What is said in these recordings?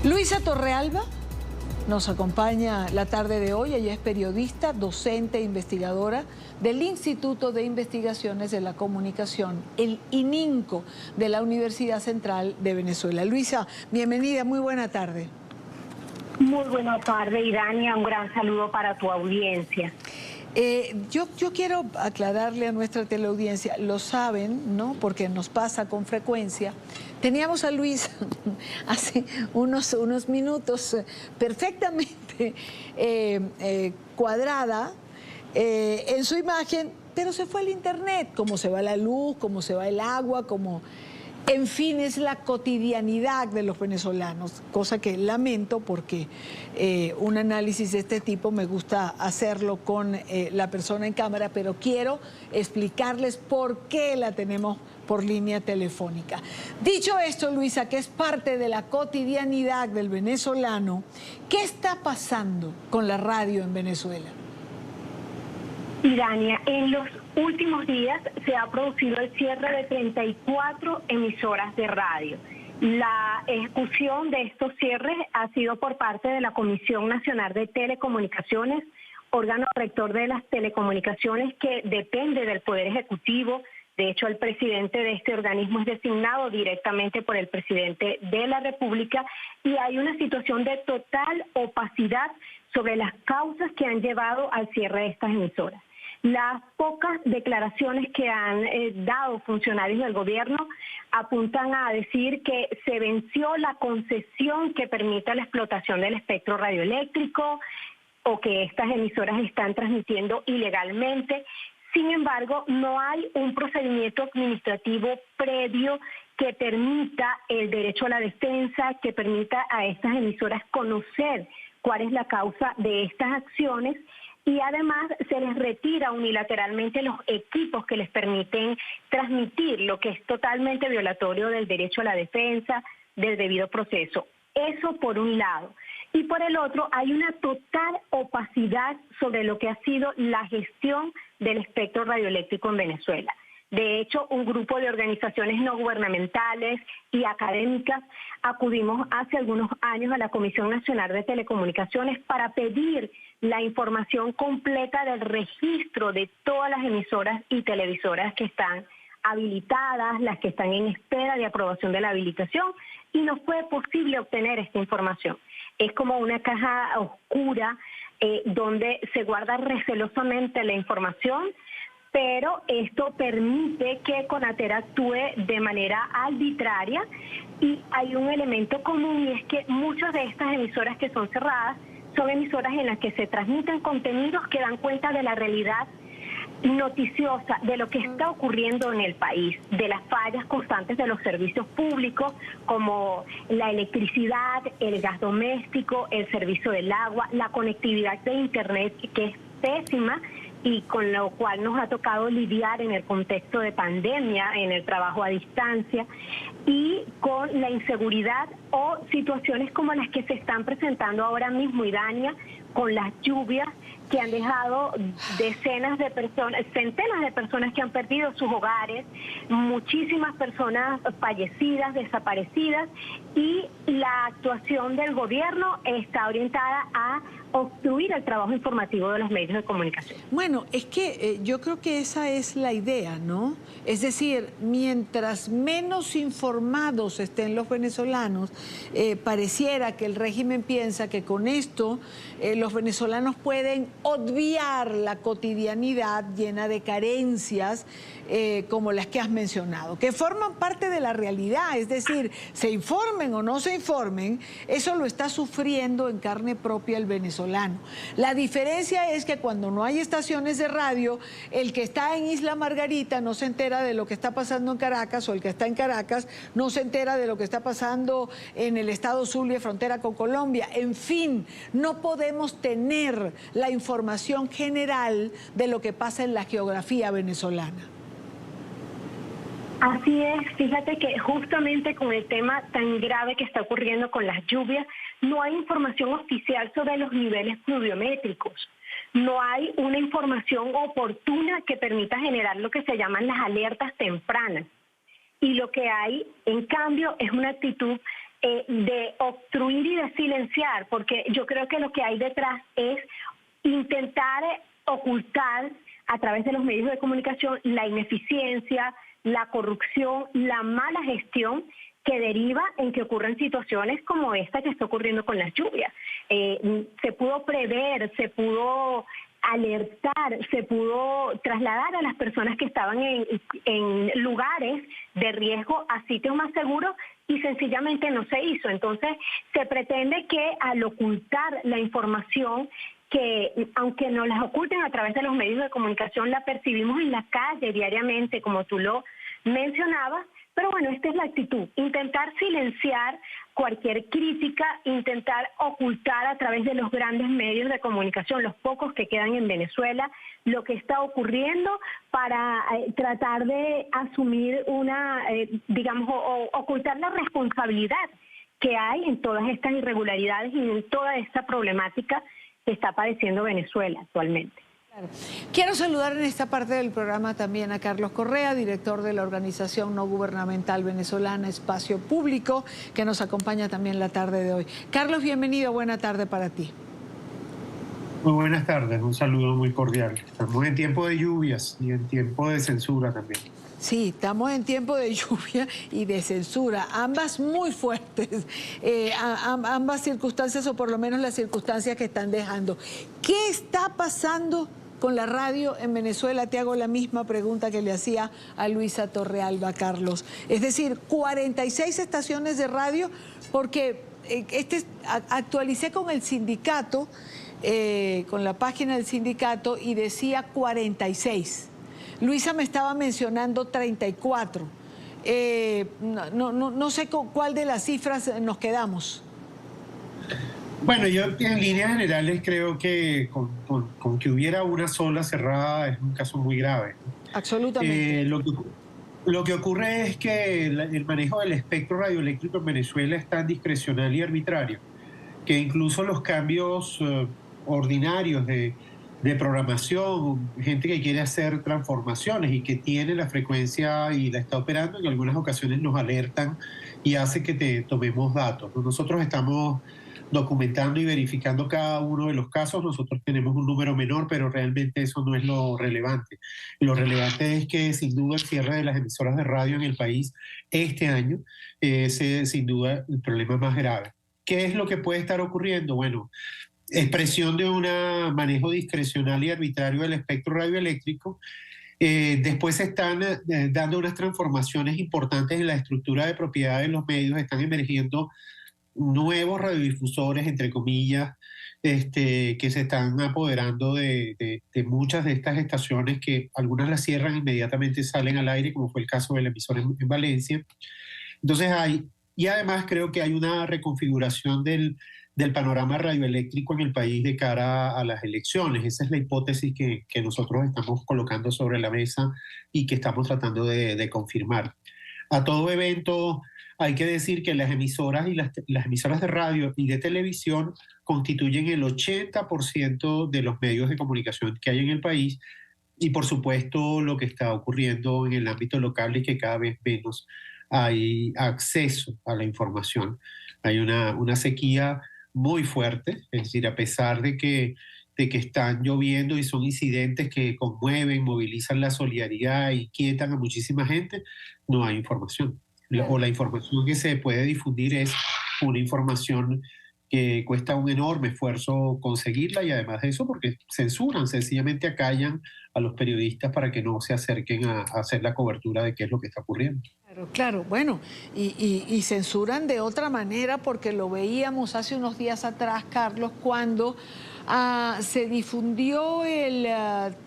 Luisa Torrealba nos acompaña la tarde de hoy. Ella es periodista, docente e investigadora del Instituto de Investigaciones de la Comunicación, el ININCO, de la Universidad Central de Venezuela. Luisa, bienvenida, muy buena tarde. Muy buena tarde, Irania. Un gran saludo para tu audiencia. Yo quiero aclararle a nuestra teleaudiencia, lo saben, ¿no? Porque nos pasa con frecuencia. Teníamos a Luisa hace unos minutos perfectamente cuadrada en su imagen, pero se fue el internet, como se va la luz, como se va el agua, como... En fin, es la cotidianidad de los venezolanos, cosa que lamento porque un análisis de este tipo me gusta hacerlo con la persona en cámara, pero quiero explicarles por qué la tenemos por línea telefónica. Dicho esto, Luisa, que es parte de la cotidianidad del venezolano, ¿qué está pasando con la radio en Venezuela? Irania, en los últimos días se ha producido el cierre de 34 emisoras de radio. La ejecución de estos cierres ha sido por parte de la Comisión Nacional de Telecomunicaciones, órgano rector de las telecomunicaciones que depende del Poder Ejecutivo. De hecho, el presidente de este organismo es designado directamente por el presidente de la República y hay una situación de total opacidad sobre las causas que han llevado al cierre de estas emisoras. Las pocas declaraciones que han dado funcionarios del gobierno apuntan a decir que se venció la concesión que permite la explotación del espectro radioeléctrico o que estas emisoras están transmitiendo ilegalmente. Sin embargo, no hay un procedimiento administrativo previo que permita el derecho a la defensa, que permita a estas emisoras conocer cuál es la causa de estas acciones. Y además se les retira unilateralmente los equipos que les permiten transmitir, lo que es totalmente violatorio del derecho a la defensa, del debido proceso. Eso por un lado. Y por el otro, hay una total opacidad sobre lo que ha sido la gestión del espectro radioeléctrico en Venezuela. De hecho, un grupo de organizaciones no gubernamentales y académicas acudimos hace algunos años a la Comisión Nacional de Telecomunicaciones para pedir la información completa del registro de todas las emisoras y televisoras que están habilitadas, las que están en espera de aprobación de la habilitación, y no fue posible obtener esta información. Es como una caja oscura donde se guarda recelosamente la información, pero esto permite que Conatel actúe de manera arbitraria y hay un elemento común y es que muchas de estas emisoras que son cerradas son emisoras en las que se transmiten contenidos que dan cuenta de la realidad noticiosa de lo que está ocurriendo en el país, de las fallas constantes de los servicios públicos como la electricidad, el gas doméstico, el servicio del agua, la conectividad de internet que es pésima y con lo cual nos ha tocado lidiar en el contexto de pandemia, en el trabajo a distancia y con la inseguridad o situaciones como las que se están presentando ahora mismo, Irania, con las lluvias que han dejado decenas de personas, centenas de personas que han perdido sus hogares, muchísimas personas fallecidas, desaparecidas, y la actuación del gobierno está orientada a obstruir el trabajo informativo de los medios de comunicación. Bueno, es que yo creo que esa es la idea, ¿no? Es decir, mientras menos informados estén los venezolanos, pareciera que el régimen piensa que con esto los venezolanos pueden obviar la cotidianidad llena de carencias como las que has mencionado, que forman parte de la realidad, es decir, se informen o no se informen, eso lo está sufriendo en carne propia el venezolano. La diferencia es que cuando no hay estaciones de radio, el que está en Isla Margarita no se entera de lo que está pasando en Caracas, o el que está en Caracas no se entera de lo que está pasando en el estado Zulia, frontera con Colombia. En fin, no podemos tener la información general de lo que pasa en la geografía venezolana. Así es, fíjate que justamente con el tema tan grave que está ocurriendo con las lluvias, no hay información oficial sobre los niveles pluviométricos. No hay una información oportuna que permita generar lo que se llaman las alertas tempranas. Y lo que hay, en cambio, es una actitud de obstruir y de silenciar, porque yo creo que lo que hay detrás es intentar ocultar a través de los medios de comunicación la ineficiencia, la corrupción, la mala gestión que deriva en que ocurran situaciones como esta que está ocurriendo con las lluvias. Se pudo prever, se pudo alertar, se pudo trasladar a las personas que estaban en lugares de riesgo a sitios más seguros y sencillamente no se hizo. Entonces, se pretende que al ocultar la información, que aunque nos las oculten a través de los medios de comunicación, la percibimos en la calle diariamente, como tú lo mencionabas, pero bueno, esta es la actitud, intentar silenciar cualquier crítica, intentar ocultar a través de los grandes medios de comunicación, los pocos que quedan en Venezuela, lo que está ocurriendo para tratar de asumir o ocultar la responsabilidad que hay en todas estas irregularidades y en toda esta problemática que está padeciendo Venezuela actualmente. Claro. Quiero saludar en esta parte del programa también a Carlos Correa, director de la organización no gubernamental venezolana Espacio Público, que nos acompaña también la tarde de hoy. Carlos, bienvenido, buena tarde para ti. Muy buenas tardes, un saludo muy cordial. Estamos en tiempo de lluvias y en tiempo de censura también. Sí, estamos en tiempo de lluvia y de censura, ambas muy fuertes, ambas circunstancias, o por lo menos las circunstancias que están dejando. ¿Qué está pasando con la radio en Venezuela? Te hago la misma pregunta que le hacía a Luisa Torrealba, Carlos. Es decir, 46 estaciones de radio, porque actualicé con el sindicato, con la página del sindicato, y decía 46. Luisa me estaba mencionando 34. No sé con cuál de las cifras nos quedamos. Bueno, yo en líneas generales creo que con que hubiera una sola cerrada es un caso muy grave. Absolutamente. Lo que ocurre es que el manejo del espectro radioeléctrico en Venezuela es tan discrecional y arbitrario que incluso los cambios ordinarios de programación, gente que quiere hacer transformaciones y que tiene la frecuencia y la está operando, en algunas ocasiones nos alertan y hace que tomemos datos. Nosotros estamos documentando y verificando cada uno de los casos. Nosotros tenemos un número menor, pero realmente eso no es lo relevante. Lo relevante es que sin duda el cierre de las emisoras de radio en el país este año es sin duda el problema más grave. ¿Qué es lo que puede estar ocurriendo? Bueno, expresión de un manejo discrecional y arbitrario del espectro radioeléctrico. Después se están dando unas transformaciones importantes en la estructura de propiedad de los medios, están emergiendo nuevos radiodifusores, entre comillas, que se están apoderando de muchas de estas estaciones, que algunas las cierran inmediatamente, salen al aire, como fue el caso del emisor en Valencia. Entonces y además creo que hay una reconfiguración del panorama radioeléctrico en el país de cara a las elecciones. Esa es la hipótesis que nosotros estamos colocando sobre la mesa y que estamos tratando de confirmar. A todo evento, hay que decir que las emisoras y las emisoras de radio y de televisión constituyen el 80% de los medios de comunicación que hay en el país, y por supuesto lo que está ocurriendo en el ámbito local es que cada vez menos hay acceso a la información. Hay una sequía muy fuerte, es decir, a pesar de que están lloviendo y son incidentes que conmueven, movilizan la solidaridad y quietan a muchísima gente, no hay información. O la información que se puede difundir es una información que cuesta un enorme esfuerzo conseguirla, y además de eso porque censuran, sencillamente acallan a los periodistas para que no se acerquen a hacer la cobertura de qué es lo que está ocurriendo. Claro, bueno, y censuran de otra manera, porque lo veíamos hace unos días atrás, Carlos, cuando se difundió el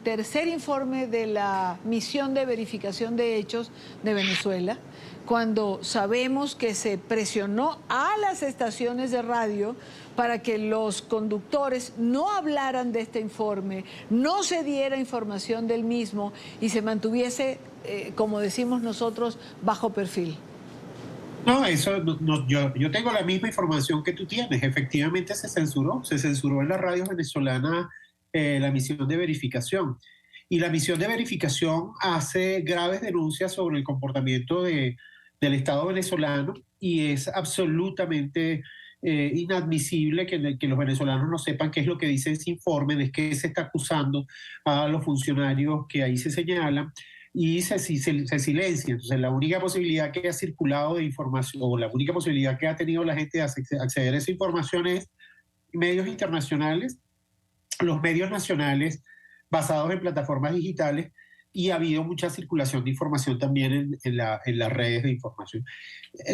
tercer informe de la misión de verificación de hechos de Venezuela, cuando sabemos que se presionó a las estaciones de radio para que los conductores no hablaran de este informe, no se diera información del mismo y se mantuviese, como decimos nosotros, bajo perfil. No, eso yo tengo la misma información que tú tienes. Efectivamente se censuró en la radio venezolana la misión de verificación. Y la misión de verificación hace graves denuncias sobre el comportamiento del Estado venezolano y es absolutamente inadmisible que los venezolanos no sepan qué es lo que dice ese informe, de qué se está acusando a los funcionarios que ahí se señalan, y se silencia. Entonces, la única posibilidad que ha circulado de información, o la única posibilidad que ha tenido la gente de acceder a esa información es medios internacionales, los medios nacionales basados en plataformas digitales, y ha habido mucha circulación de información también en las redes de información.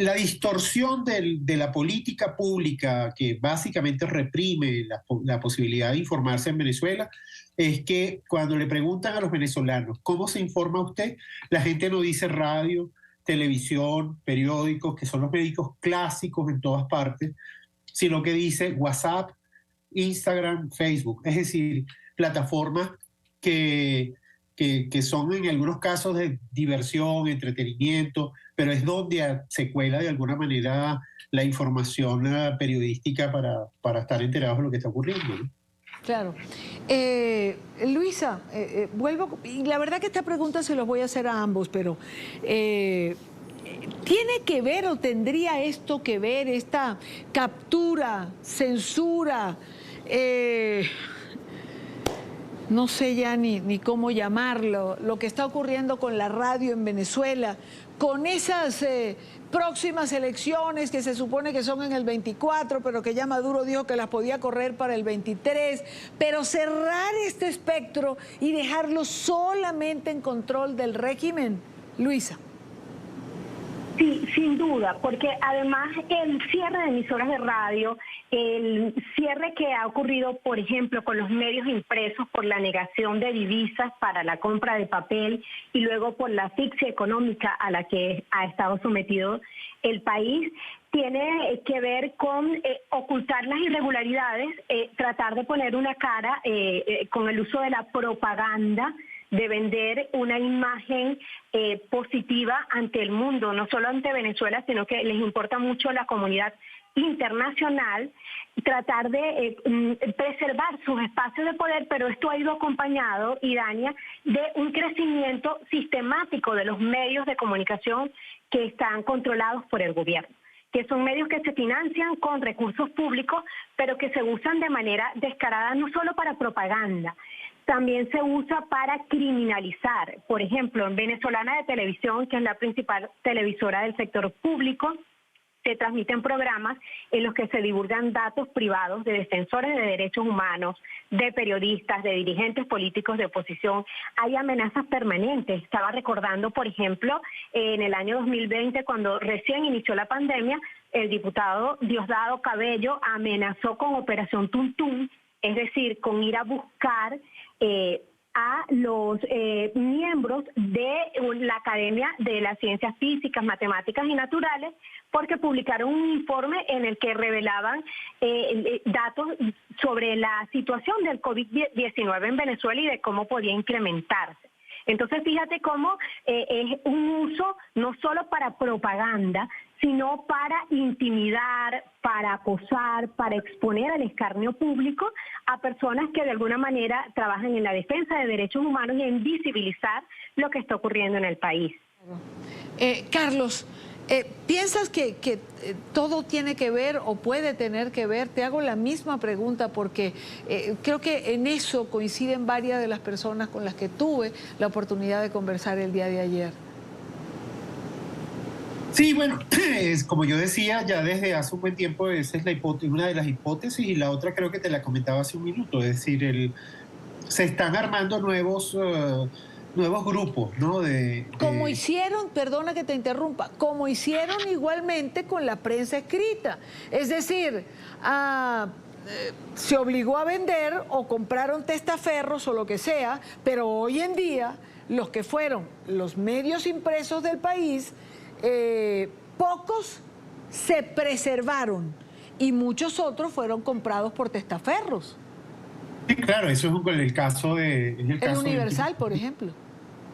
La distorsión de la política pública que básicamente reprime la posibilidad de informarse en Venezuela es que cuando le preguntan a los venezolanos cómo se informa usted, la gente no dice radio, televisión, periódicos, que son los médicos clásicos en todas partes, sino que dice WhatsApp, Instagram, Facebook. Es decir, plataformas que son en algunos casos de diversión, entretenimiento, pero es donde se cuela de alguna manera la información periodística para estar enterados de lo que está ocurriendo, ¿no? Claro. Luisa, vuelvo, y la verdad que esta pregunta se los voy a hacer a ambos, pero ¿tiene que ver o tendría esto que ver, esta captura, censura, no sé ya ni cómo llamarlo, lo que está ocurriendo con la radio en Venezuela, con esas próximas elecciones que se supone que son en el 24, pero que ya Maduro dijo que las podía correr para el 23, pero cerrar este espectro y dejarlo solamente en control del régimen? Luisa. Sí, sin duda, porque además el cierre de emisoras de radio, el cierre que ha ocurrido, por ejemplo, con los medios impresos por la negación de divisas para la compra de papel y luego por la asfixia económica a la que ha estado sometido el país, tiene que ver con ocultar las irregularidades, tratar de poner una cara con el uso de la propaganda, de vender una imagen positiva ante el mundo, no solo ante Venezuela, sino que les importa mucho la comunidad internacional, tratar de preservar sus espacios de poder, pero esto ha ido acompañado, Idania, de un crecimiento sistemático de los medios de comunicación que están controlados por el gobierno, que son medios que se financian con recursos públicos, pero que se usan de manera descarada no solo para propaganda, también se usa para criminalizar. Por ejemplo, en Venezolana de Televisión, que es la principal televisora del sector público, se transmiten programas en los que se divulgan datos privados de defensores de derechos humanos, de periodistas, de dirigentes políticos de oposición. Hay amenazas permanentes. Estaba recordando, por ejemplo, en el año 2020, cuando recién inició la pandemia, el diputado Diosdado Cabello amenazó con Operación Tuntún, es decir, con ir a buscar a los miembros de la Academia de las Ciencias Físicas, Matemáticas y Naturales, porque publicaron un informe en el que revelaban datos sobre la situación del COVID-19 en Venezuela y de cómo podía incrementarse. Entonces, fíjate cómo es un uso no solo para propaganda, sino para intimidar, para acosar, para exponer al escarnio público a personas que de alguna manera trabajan en la defensa de derechos humanos y en visibilizar lo que está ocurriendo en el país. Carlos, ¿piensas que todo tiene que ver o puede tener que ver? Te hago la misma pregunta porque creo que en eso coinciden varias de las personas con las que tuve la oportunidad de conversar el día de ayer. Sí, bueno, es, como yo decía, ya desde hace un buen tiempo esa es una de las hipótesis, y la otra creo que te la comentaba hace un minuto, es decir, se están armando nuevos grupos, ¿no? Como hicieron, perdona que te interrumpa, como hicieron igualmente con la prensa escrita. Es decir, se obligó a vender o compraron testaferros o lo que sea, pero hoy en día los que fueron los medios impresos del país, pocos se preservaron y muchos otros fueron comprados por testaferros. Sí, claro, eso es el caso de... El Universal, por ejemplo.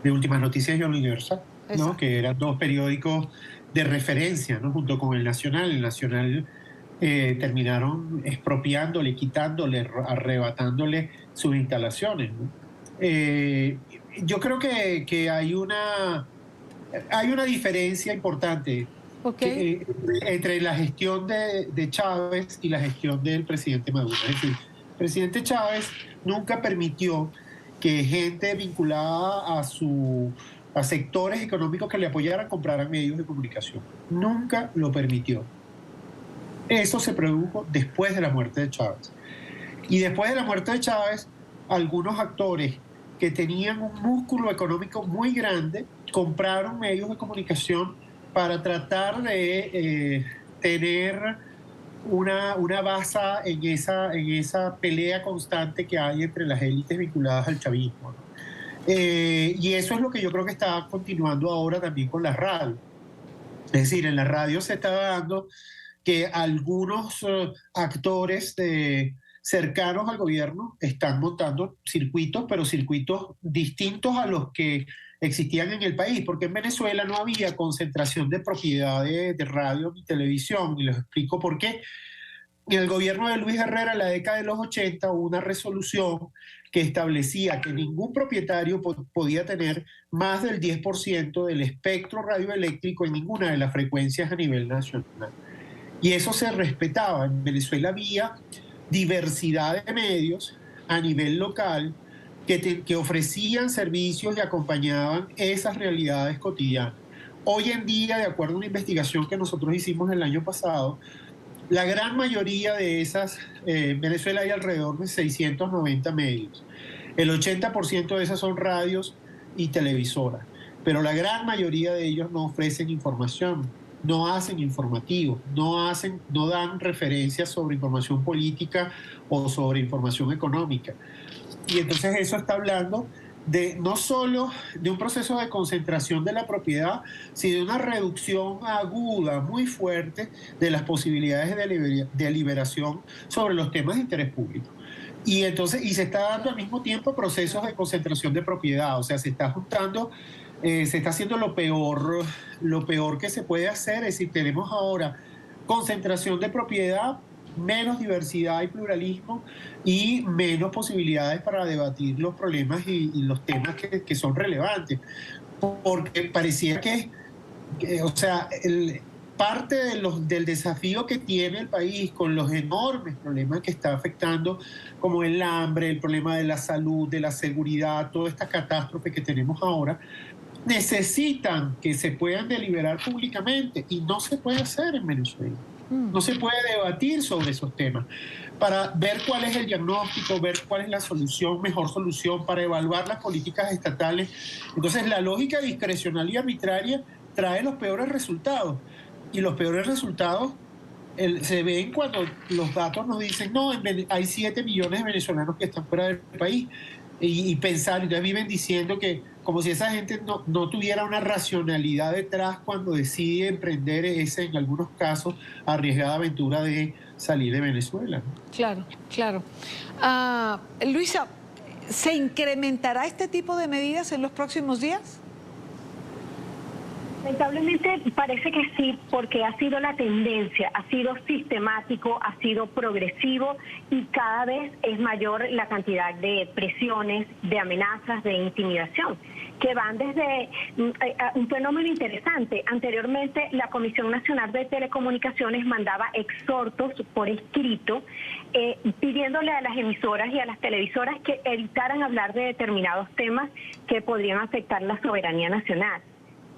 De Últimas Noticias y el Universal, ¿no? Que eran dos periódicos de referencia, ¿no? Junto con el Nacional. El Nacional terminaron expropiándole, quitándole, arrebatándole sus instalaciones, ¿no? Yo creo que hay una diferencia importante. entre la gestión de Chávez y la gestión del presidente Maduro. Es decir, el presidente Chávez nunca permitió que gente vinculada a sectores económicos que le apoyaran compraran medios de comunicación. Nunca lo permitió. Eso se produjo después de la muerte de Chávez. Y después de la muerte de Chávez, algunos actores que tenían un músculo económico muy grande compraron medios de comunicación para tratar de tener una base en esa pelea constante que hay entre las élites vinculadas al chavismo, ¿no? Y eso es lo que yo creo que está continuando ahora también con la radio. Es decir, en la radio se está dando que algunos actores cercanos al gobierno están montando circuitos, pero circuitos distintos a los que existían en el país, porque en Venezuela no había concentración de propiedades de radio ni televisión, y les explico por qué. En el gobierno de Luis Herrera, en la década de los 80, hubo una resolución que establecía que ningún propietario podía tener más del 10% del espectro radioeléctrico en ninguna de las frecuencias a nivel nacional. Y eso se respetaba. En Venezuela había diversidad de medios a nivel local que ofrecían servicios y acompañaban esas realidades cotidianas. Hoy en día, de acuerdo a una investigación que nosotros hicimos el año pasado, la gran mayoría de esas, en Venezuela hay alrededor de 690 medios. El 80% de esas son radios y televisoras, pero la gran mayoría de ellos no ofrecen información, no hacen informativos, no dan referencias sobre información política o sobre información económica. Y entonces eso está hablando de no solo de un proceso de concentración de la propiedad, sino de una reducción aguda, muy fuerte, de las posibilidades de liberación sobre los temas de interés público. Y entonces, y se está dando al mismo tiempo procesos de concentración de propiedad, o sea, se está juntando, se está haciendo lo peor que se puede hacer, es decir, tenemos ahora concentración de propiedad, menos diversidad y pluralismo y menos posibilidades para debatir los problemas y los temas que son relevantes. Porque parecía o sea, parte del desafío que tiene el país con los enormes problemas que está afectando, como el hambre, el problema de la salud, de la seguridad, toda esta catástrofe que tenemos ahora, necesitan que se puedan deliberar públicamente y no se puede hacer en Venezuela. No se puede debatir sobre esos temas para ver cuál es el diagnóstico, ver cuál es la solución, mejor solución, para evaluar las políticas estatales. Entonces, la lógica discrecional y arbitraria trae los peores resultados. Y los peores resultados se ven cuando los datos nos dicen, no, hay 7 millones de venezolanos que están fuera del país. Y pensar, entonces viven diciendo que como si esa gente no tuviera una racionalidad detrás cuando decide emprender esa, en algunos casos, arriesgada aventura de salir de Venezuela, ¿no? Claro, claro. Luisa, ¿se incrementará este tipo de medidas en los próximos días? Lamentablemente parece que sí, porque ha sido la tendencia, ha sido sistemático, ha sido progresivo y cada vez es mayor la cantidad de presiones, de amenazas, de intimidación, que van desde un fenómeno interesante. Anteriormente, la Comisión Nacional de Telecomunicaciones mandaba exhortos por escrito pidiéndole a las emisoras y a las televisoras que evitaran hablar de determinados temas que podrían afectar la soberanía nacional,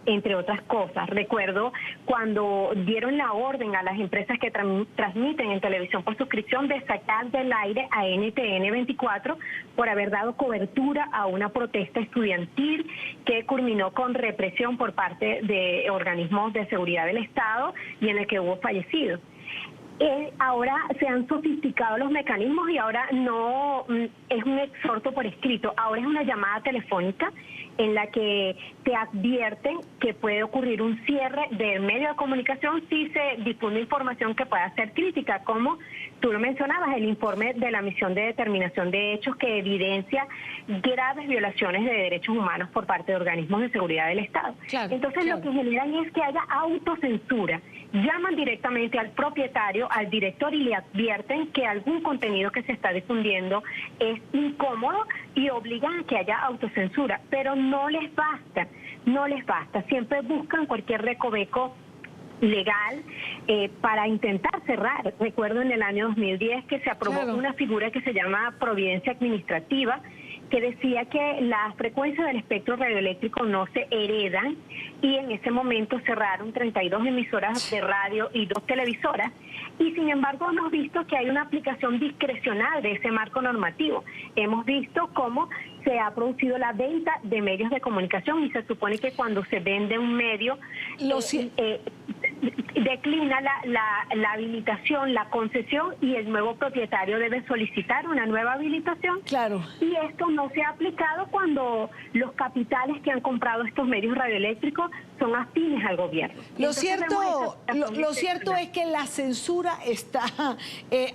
entre otras cosas. Recuerdo cuando dieron la orden a las empresas que transmiten en televisión por suscripción de sacar del aire a NTN 24 por haber dado cobertura a una protesta estudiantil que culminó con represión por parte de organismos de seguridad del Estado y en el que hubo fallecidos. Ahora se han sofisticado los mecanismos y ahora no es un exhorto por escrito, ahora es una llamada telefónica en la que te advierten que puede ocurrir un cierre del medio de comunicación si se difunde información que pueda ser crítica, como tú lo mencionabas, el informe de la Misión de Determinación de Hechos que evidencia graves violaciones de derechos humanos por parte de organismos de seguridad del Estado. Claro, entonces claro, lo que generan es que haya autocensura. Llaman directamente al propietario, al director, y le advierten que algún contenido que se está difundiendo es incómodo y obligan a que haya autocensura, pero no les basta, siempre buscan cualquier recoveco legal para intentar cerrar. Recuerdo en el año 2010 que se aprobó una figura que se llama providencia administrativa, que decía que las frecuencias del espectro radioeléctrico no se heredan, y en ese momento cerraron 32 emisoras de radio y 2 televisoras, y sin embargo hemos visto que hay una aplicación discrecional de ese marco normativo. Hemos visto cómo se ha producido la venta de medios de comunicación, y se supone que cuando se vende un medio declina la habilitación, la concesión, y el nuevo propietario debe solicitar una nueva habilitación. Claro. Y esto no se ha aplicado cuando los capitales que han comprado estos medios radioeléctricos son afines al gobierno. Lo cierto es que la censura está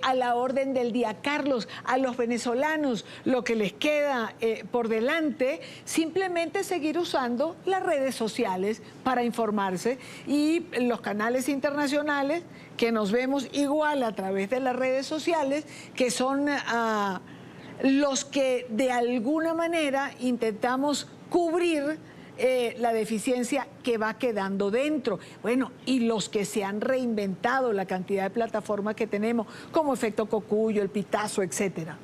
a la orden del día. Carlos, a los venezolanos lo que les queda por delante, simplemente seguir usando las redes sociales para informarse, y los canales internacionales que nos vemos igual a través de las redes sociales, que son los que de alguna manera intentamos cubrir la deficiencia que va quedando dentro. Bueno, y los que se han reinventado, la cantidad de plataformas que tenemos, como Efecto Cocuyo, El Pitazo, etcétera.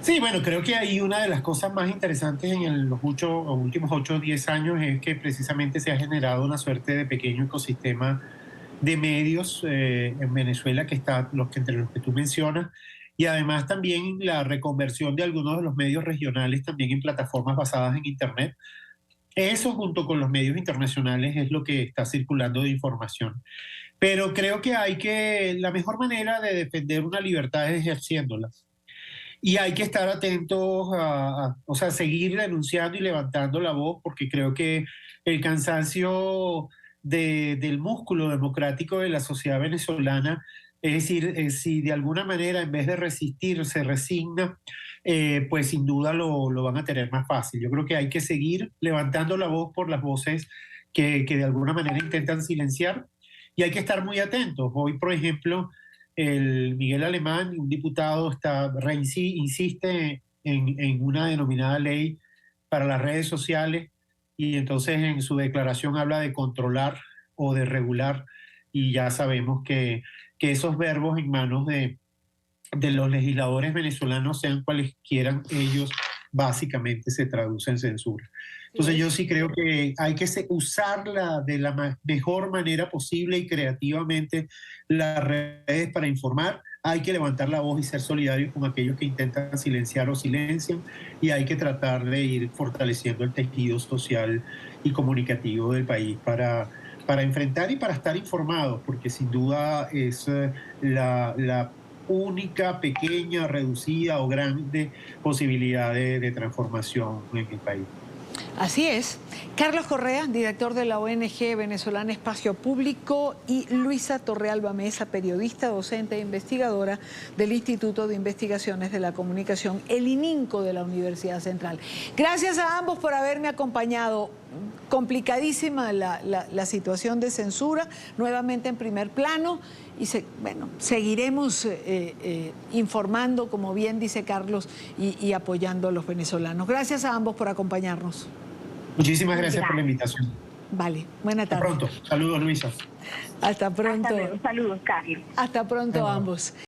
Sí, bueno, creo que ahí una de las cosas más interesantes en los últimos 8 o 10 años es que precisamente se ha generado una suerte de pequeño ecosistema de medios en Venezuela, que está entre los que tú mencionas, y además también la reconversión de algunos de los medios regionales también en plataformas basadas en Internet. Eso, junto con los medios internacionales, es lo que está circulando de información. Pero creo que la mejor manera de defender una libertad es ejerciéndola. Y hay que estar atentos o sea, seguir denunciando y levantando la voz, porque creo que el cansancio del músculo democrático de la sociedad venezolana, es decir, si de alguna manera en vez de resistir se resigna, pues sin duda lo van a tener más fácil. Yo creo que hay que seguir levantando la voz por las voces que de alguna manera intentan silenciar, y hay que estar muy atentos. Hoy, por ejemplo, el Miguel Alemán, un diputado, insiste en una denominada ley para las redes sociales, y entonces en su declaración habla de controlar o de regular, y ya sabemos que esos verbos en manos de los legisladores venezolanos, sean cuales quieran ellos, básicamente se traduce en censura. Entonces yo sí creo que hay que usarla de la mejor manera posible y creativamente las redes para informar. Hay que levantar la voz y ser solidarios con aquellos que intentan silenciar o silencian, y hay que tratar de ir fortaleciendo el tejido social y comunicativo del país para enfrentar y para estar informados, porque sin duda es la única, pequeña, reducida o grande posibilidad de transformación en el país. Así es. Carlos Correa, director de la ONG Venezolana Espacio Público, y Luisa Torrealba Mesa, periodista, docente e investigadora del Instituto de Investigaciones de la Comunicación, el ININCO de la Universidad Central. Gracias a ambos por haberme acompañado. Complicadísima la situación de censura, nuevamente en primer plano, y bueno, seguiremos informando, como bien dice Carlos, y apoyando a los venezolanos. Gracias a ambos por acompañarnos. Muchísimas gracias por la invitación. Vale, buena tarde. Hasta pronto. Saludos, Luisa. Hasta pronto. Hasta luego. Saludos, Carlos. Hasta pronto a ambos.